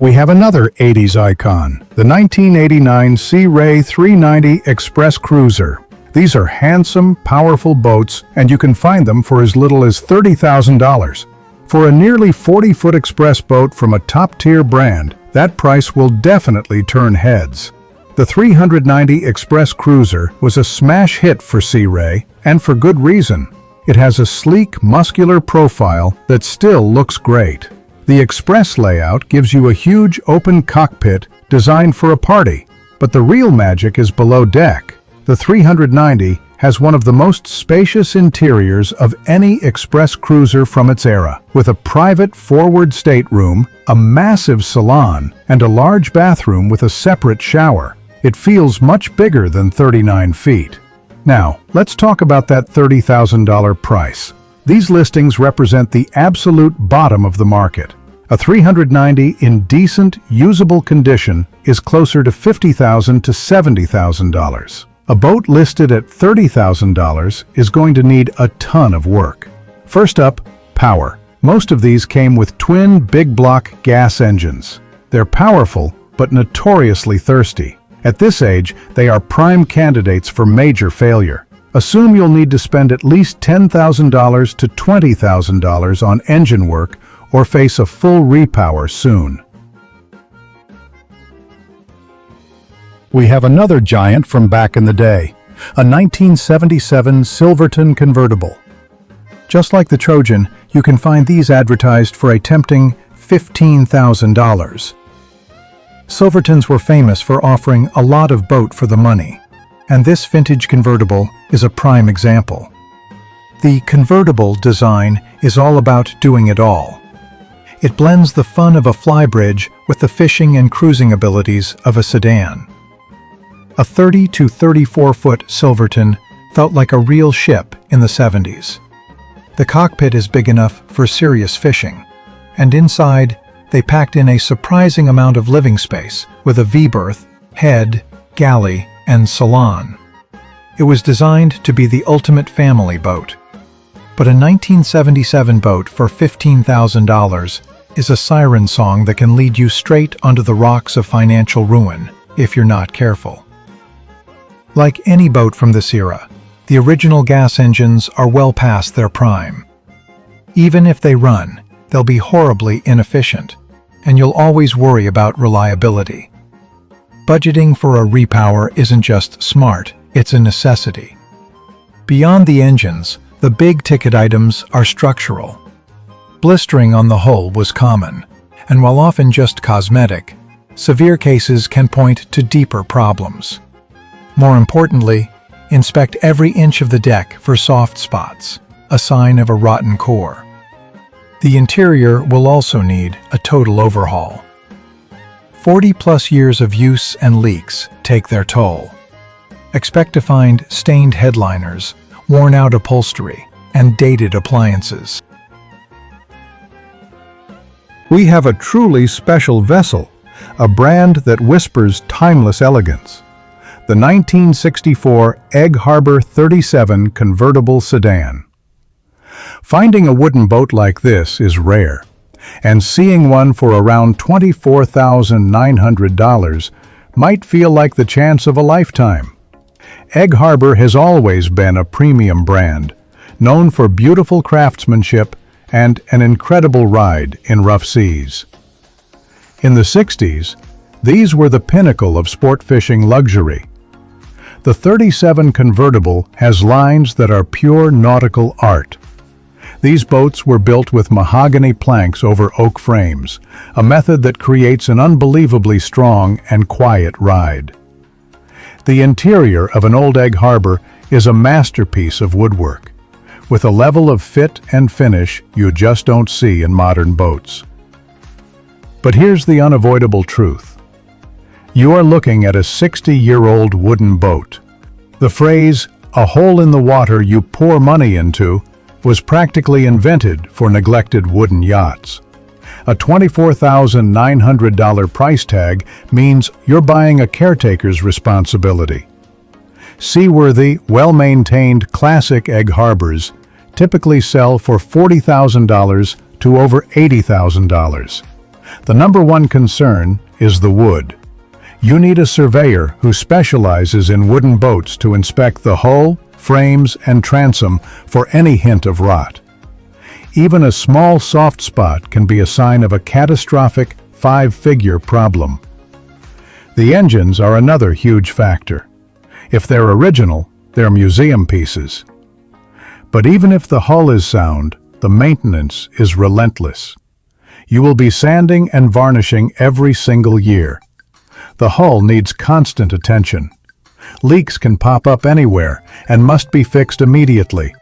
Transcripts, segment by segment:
We have another 80s icon, the 1989 Sea Ray 390 Express Cruiser. These are handsome, powerful boats, and you can find them for as little as $30,000. For a nearly 40-foot express boat from a top-tier brand, that price will definitely turn heads. The 390 Express Cruiser was a smash hit for Sea Ray, and for good reason. It has a sleek, muscular profile that still looks great. The Express layout gives you a huge open cockpit designed for a party, but the real magic is below deck. The 390 has one of the most spacious interiors of any express cruiser from its era, with a private forward stateroom, a massive salon, and a large bathroom with a separate shower. It feels much bigger than 39 feet. Now, let's talk about that $30,000 price. These listings represent the absolute bottom of the market. A 390 in decent, usable condition is closer to $50,000 to $70,000. A boat listed at $30,000 is going to need a ton of work. First up, power. Most of these came with twin big block gas engines. They're powerful, but notoriously thirsty. At this age, they are prime candidates for major failure. Assume you'll need to spend at least $10,000 to $20,000 on engine work or face a full repower soon. We have another giant from back in the day, a 1977 Silverton convertible. Just like the Trojan, you can find these advertised for a tempting $15,000. Silvertons were famous for offering a lot of boat for the money, and this vintage convertible is a prime example. The convertible design is all about doing it all. It blends the fun of a flybridge with the fishing and cruising abilities of a sedan. A 30 to 34-foot Silverton felt like a real ship in the 70s. The cockpit is big enough for serious fishing, and inside, they packed in a surprising amount of living space with a V-berth, head, galley, and salon. It was designed to be the ultimate family boat. But a 1977 boat for $15,000 is a siren song that can lead you straight onto the rocks of financial ruin if you're not careful. Like any boat from this era, the original gas engines are well past their prime. Even if they run, they'll be horribly inefficient, and you'll always worry about reliability. Budgeting for a repower isn't just smart, it's a necessity. Beyond the engines, the big-ticket items are structural. Blistering on the hull was common, and while often just cosmetic, severe cases can point to deeper problems. More importantly, inspect every inch of the deck for soft spots, a sign of a rotten core. The interior will also need a total overhaul. 40-plus years of use and leaks take their toll. Expect to find stained headliners, worn-out upholstery, and dated appliances. We have a truly special vessel, a brand that whispers timeless elegance. The 1964 Egg Harbor 37 convertible sedan. Finding a wooden boat like this is rare, and seeing one for around $24,900 might feel like the chance of a lifetime. Egg Harbor has always been a premium brand, known for beautiful craftsmanship and an incredible ride in rough seas. In the 60s, these were the pinnacle of sport fishing luxury. The 37 convertible has lines that are pure nautical art. These boats were built with mahogany planks over oak frames, a method that creates an unbelievably strong and quiet ride. The interior of an old Egg Harbor is a masterpiece of woodwork, with a level of fit and finish you just don't see in modern boats. But here's the unavoidable truth. You are looking at a 60-year-old wooden boat. The phrase, "a hole in the water you pour money into," was practically invented for neglected wooden yachts. A $24,900 price tag means you're buying a caretaker's responsibility. Seaworthy, well-maintained classic Egg Harbors typically sell for $40,000 to over $80,000. The number one concern is the wood. You need a surveyor who specializes in wooden boats to inspect the hull, frames, and transom for any hint of rot. Even a small soft spot can be a sign of a catastrophic five-figure problem. The engines are another huge factor. If they're original, they're museum pieces. But even if the hull is sound, the maintenance is relentless. You will be sanding and varnishing every single year. The hull needs constant attention. Leaks can pop up anywhere and must be fixed immediately.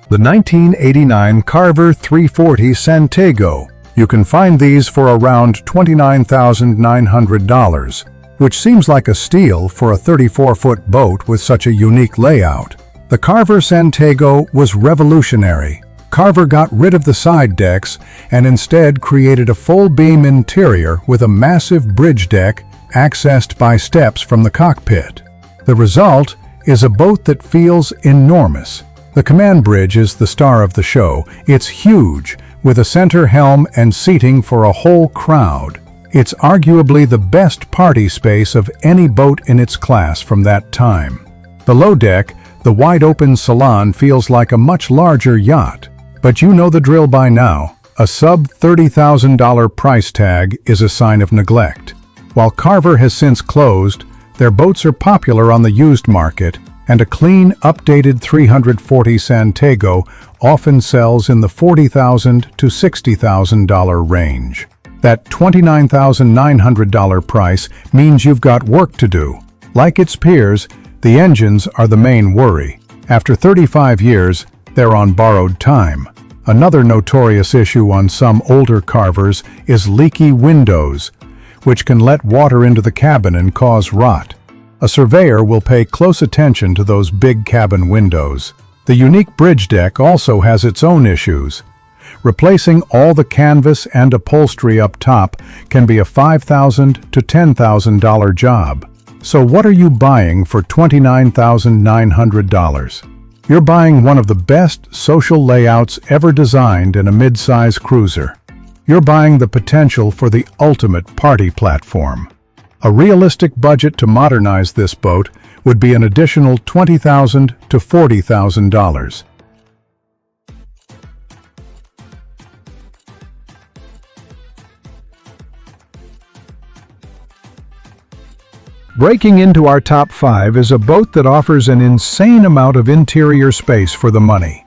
The 1989 Carver 340 Santiago. You can find these for around $29,900, which seems like a steal for a 34-foot boat with such a unique layout. The Carver Santiago was revolutionary. Carver got rid of the side decks and instead created a full-beam interior with a massive bridge deck accessed by steps from the cockpit. The result is a boat that feels enormous. The command bridge is the star of the show. It's huge, with a center helm and seating for a whole crowd. It's arguably the best party space of any boat in its class from that time. Below deck, the wide-open salon feels like a much larger yacht. But you know the drill by now. A sub-$30,000 price tag is a sign of neglect. While Carver has since closed, their boats are popular on the used market, and a clean, updated 340 Santiago often sells in the $40,000 to $60,000 range. That $29,900 price means you've got work to do. Like its peers, the engines are the main worry. After 35 years, they're on borrowed time. Another notorious issue on some older Carvers is leaky windows, which can let water into the cabin and cause rot. A surveyor will pay close attention to those big cabin windows. The unique bridge deck also has its own issues. Replacing all the canvas and upholstery up top can be a $5,000 to $10,000 job. So what are you buying for $29,900? You're buying one of the best social layouts ever designed in a mid-size cruiser. You're buying the potential for the ultimate party platform. A realistic budget to modernize this boat would be an additional $20,000 to $40,000. Breaking into our top 5 is a boat that offers an insane amount of interior space for the money.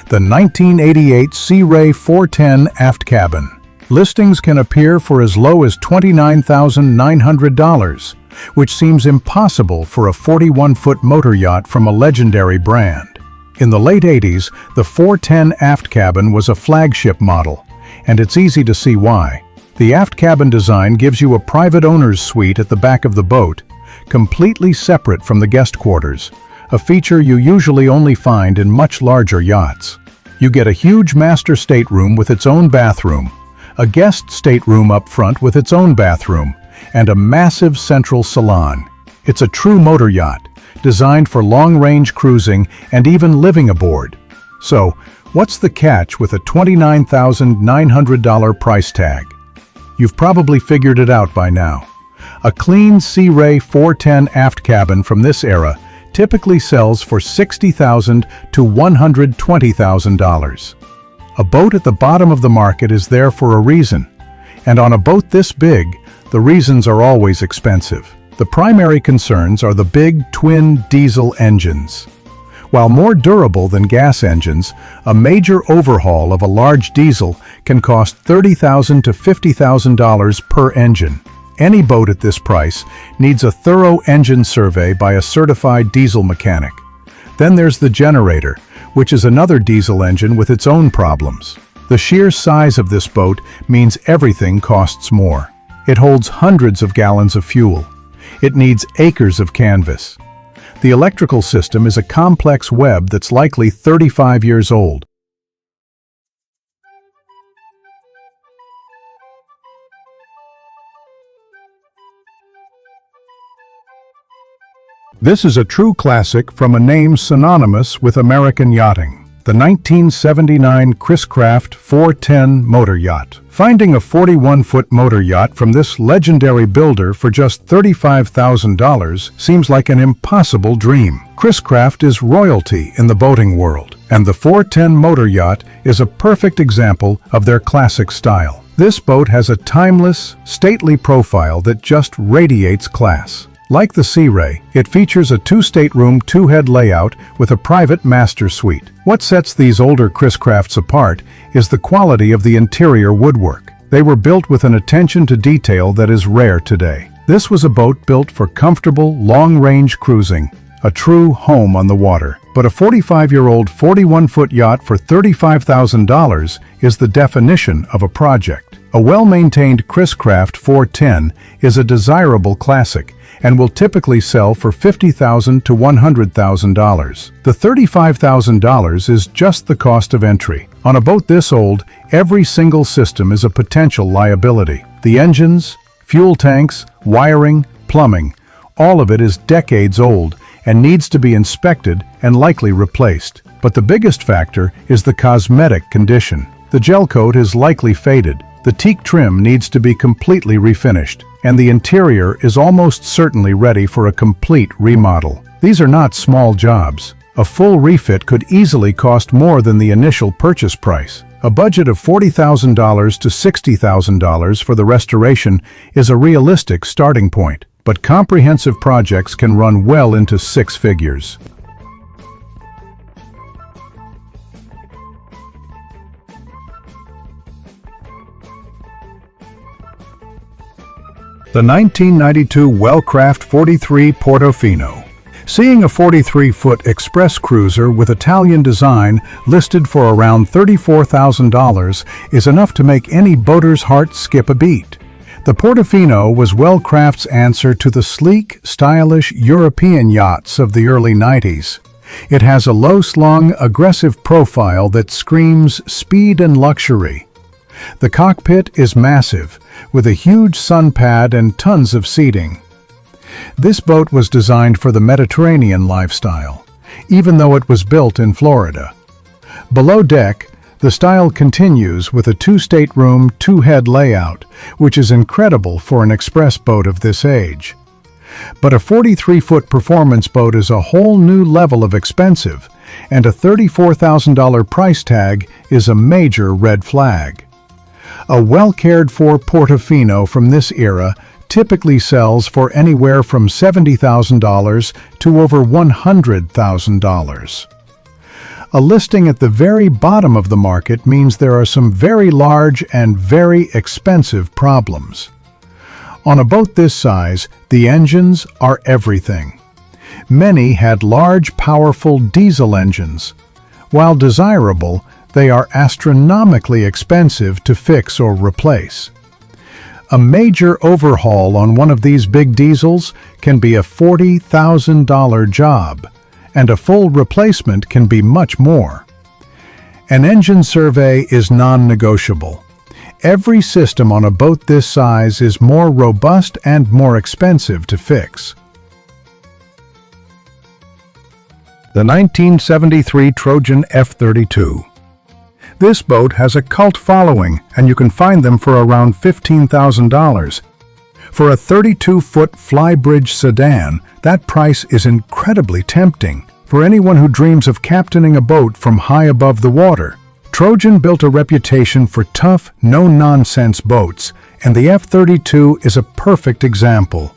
The 1988 Sea Ray 410 Aft Cabin. Listings can appear for as low as $29,900, which seems impossible for a 41-foot motor yacht from a legendary brand. In the late 80s, the 410 Aft Cabin was a flagship model, and it's easy to see why. The aft cabin design gives you a private owner's suite at the back of the boat, completely separate from the guest quarters, a feature you usually only find in much larger yachts. You get a huge master stateroom with its own bathroom, a guest stateroom up front with its own bathroom, and a massive central salon. It's a true motor yacht, designed for long-range cruising and even living aboard. So, what's the catch with a $29,900 price tag? You've probably figured it out by now. A clean Sea Ray 410 aft cabin from this era typically sells for $60,000 to $120,000. A boat at the bottom of the market is there for a reason, and on a boat this big, the reasons are always expensive. The primary concerns are the big twin diesel engines. While more durable than gas engines, a major overhaul of a large diesel can cost $30,000 to $50,000 per engine. Any boat at this price needs a thorough engine survey by a certified diesel mechanic. Then there's the generator, which is another diesel engine with its own problems. The sheer size of this boat means everything costs more. It holds hundreds of gallons of fuel. It needs acres of canvas. The electrical system is a complex web that's likely 35 years old. This is a true classic from a name synonymous with American yachting. The 1979 Chris Craft 410 motor yacht. Finding a 41-foot motor yacht from this legendary builder for just $35,000 seems like an impossible dream. Chris Craft is royalty in the boating world, and the 410 motor yacht is a perfect example of their classic style. This boat has a timeless, stately profile that just radiates class. Like the Sea Ray, it features a 2-stateroom, 2-head layout with a private master suite. What sets these older Chris Crafts apart is the quality of the interior woodwork. They were built with an attention to detail that is rare today. This was a boat built for comfortable, long-range cruising, a true home on the water. But a 45-year-old 41-foot yacht for $35,000 is the definition of a project. A well-maintained Chris Craft 410 is a desirable classic and will typically sell for $50,000 to $100,000. The $35,000 is just the cost of entry. On a boat this old, every single system is a potential liability. The engines, fuel tanks, wiring, plumbing, all of it is decades old and needs to be inspected and likely replaced. But the biggest factor is the cosmetic condition. The gel coat is likely faded. The teak trim needs to be completely refinished, and the interior is almost certainly ready for a complete remodel. These are not small jobs. A full refit could easily cost more than the initial purchase price. A budget of $40,000 to $60,000 for the restoration is a realistic starting point, but comprehensive projects can run well into 6 figures. The 1992 Wellcraft 43 Portofino. Seeing a 43-foot express cruiser with Italian design listed for around $34,000 is enough to make any boater's heart skip a beat. The Portofino was Wellcraft's answer to the sleek, stylish European yachts of the early 90s. It has a low-slung, aggressive profile that screams speed and luxury. The cockpit is massive, with a huge sun pad and tons of seating. This boat was designed for the Mediterranean lifestyle, even though it was built in Florida. Below deck, the style continues with a 2-stateroom, 2-head layout, which is incredible for an express boat of this age. But a 43-foot performance boat is a whole new level of expensive, and a $34,000 price tag is a major red flag. A well-cared-for Portofino from this era typically sells for anywhere from $70,000 to over $100,000. A listing at the very bottom of the market means there are some very large and very expensive problems. On a boat this size, the engines are everything. Many had large, powerful diesel engines. While desirable, they are astronomically expensive to fix or replace. A major overhaul on one of these big diesels can be a $40,000 job, and a full replacement can be much more. An engine survey is non-negotiable. Every system on a boat this size is more robust and more expensive to fix. The 1973 Trojan F-32. This boat has a cult following, and you can find them for around $15,000. For a 32-foot flybridge sedan, that price is incredibly tempting for anyone who dreams of captaining a boat from high above the water. Trojan built a reputation for tough, no-nonsense boats, and the F-32 is a perfect example.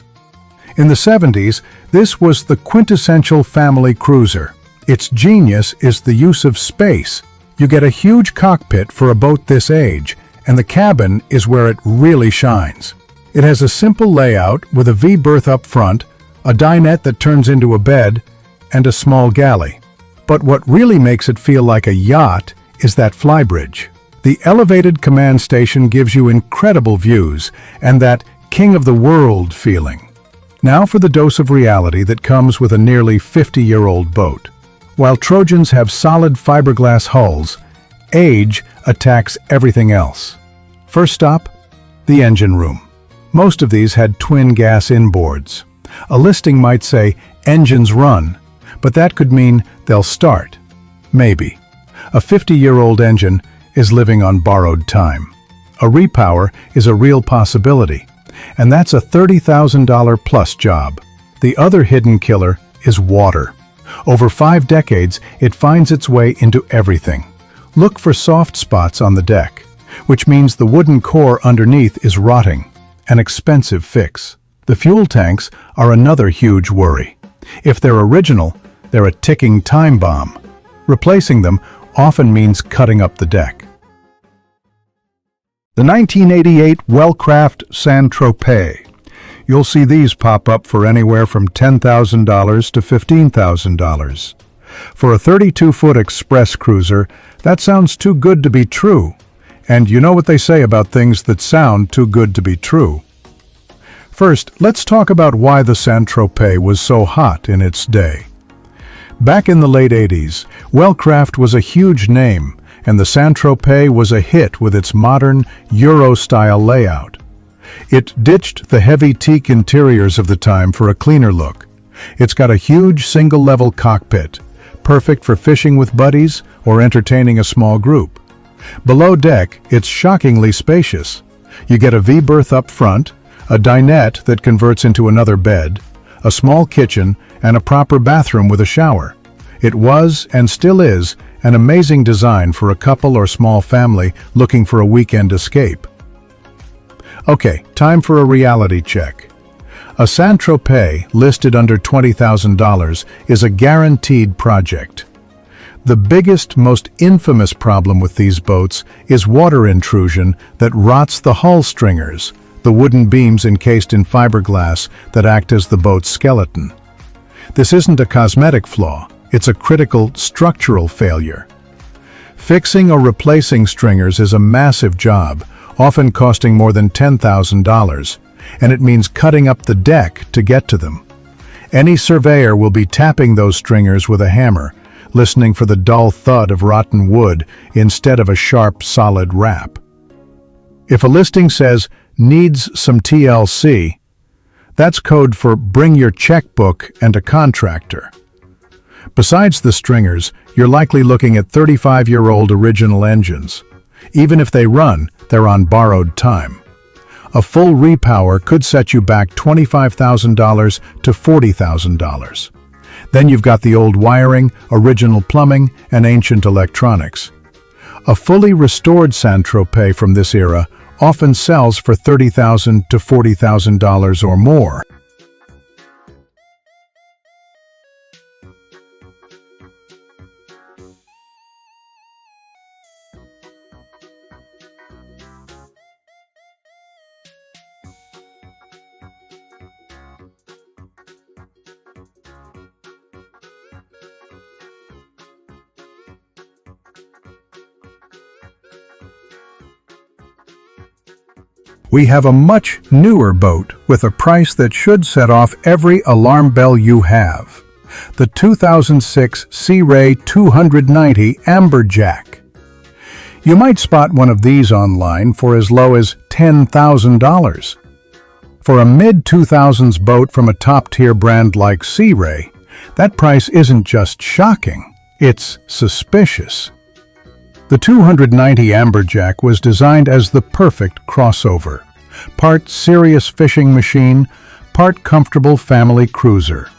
In the 70s, this was the quintessential family cruiser. Its genius is the use of space. You get a huge cockpit for a boat this age, and the cabin is where it really shines. It has a simple layout with a V-berth up front, a dinette that turns into a bed, and a small galley. But what really makes it feel like a yacht is that flybridge. The elevated command station gives you incredible views and that king of the world feeling. Now for the dose of reality that comes with a nearly 50-year-old boat. While Trojans have solid fiberglass hulls, age attacks everything else. First stop, the engine room. Most of these had twin gas inboards. A listing might say, engines run, but that could mean they'll start. Maybe. A 50-year-old engine is living on borrowed time. A repower is a real possibility, and that's a $30,000 plus job. The other hidden killer is water. Over 5 decades, it finds its way into everything. Look for soft spots on the deck, which means the wooden core underneath is rotting, an expensive fix. The fuel tanks are another huge worry. If they're original, they're a ticking time bomb. Replacing them often means cutting up the deck. The 1988 Wellcraft Saint-Tropez. You'll see these pop up for anywhere from $10,000 to $15,000. For a 32-foot express cruiser, that sounds too good to be true. And you know what they say about things that sound too good to be true. First, let's talk about why the Saint-Tropez was so hot in its day. Back in the late 80s, Wellcraft was a huge name, and the Saint-Tropez was a hit with its modern, Euro-style layout. It ditched the heavy teak interiors of the time for a cleaner look. It's got a huge single-level cockpit, perfect for fishing with buddies or entertaining a small group. Below deck, it's shockingly spacious. You get a V-berth up front, a dinette that converts into another bed, a small kitchen, and a proper bathroom with a shower. It was, and still is, an amazing design for a couple or small family looking for a weekend escape. Okay, time for a reality check. A Saint-Tropez listed under $20,000 is a guaranteed project. The biggest, most infamous problem with these boats is water intrusion that rots the hull stringers, the wooden beams encased in fiberglass that act as the boat's skeleton. This isn't a cosmetic flaw, it's a critical structural failure. Fixing or replacing stringers is a massive job, often costing more than $10,000, and it means cutting up the deck to get to them. Any surveyor will be tapping those stringers with a hammer, listening for the dull thud of rotten wood instead of a sharp, solid rap. If a listing says, needs some TLC, that's code for bring your checkbook and a contractor. Besides the stringers, you're likely looking at 35-year-old original engines. Even if they run, they're on borrowed time. A full repower could set you back $25,000 to $40,000. Then you've got the old wiring, original plumbing, and ancient electronics. A fully restored Saint-Tropez from this era often sells for $30,000 to $40,000 or more. We have a much newer boat with a price that should set off every alarm bell you have. The 2006 Sea Ray 290 Amberjack. You might spot one of these online for as low as $10,000. For a mid-2000s boat from a top-tier brand like Sea Ray, that price isn't just shocking, it's suspicious. The 290 Amberjack was designed as the perfect crossover. Part serious fishing machine, part comfortable family cruiser.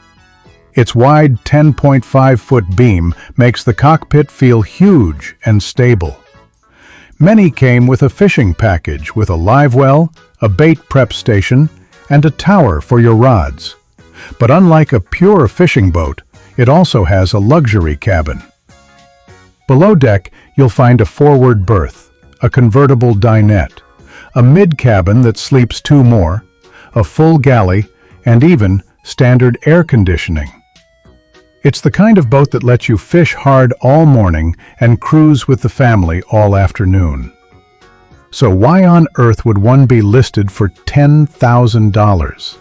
Its wide 10.5-foot beam makes the cockpit feel huge and stable. Many came with a fishing package with a live well, a bait prep station, and a tower for your rods. But unlike a pure fishing boat, it also has a luxury cabin. Below deck, you'll find a forward berth, a convertible dinette, a mid-cabin that sleeps 2 more, a full galley, and even standard air conditioning. It's the kind of boat that lets you fish hard all morning and cruise with the family all afternoon. So why on earth would one be listed for $10,000?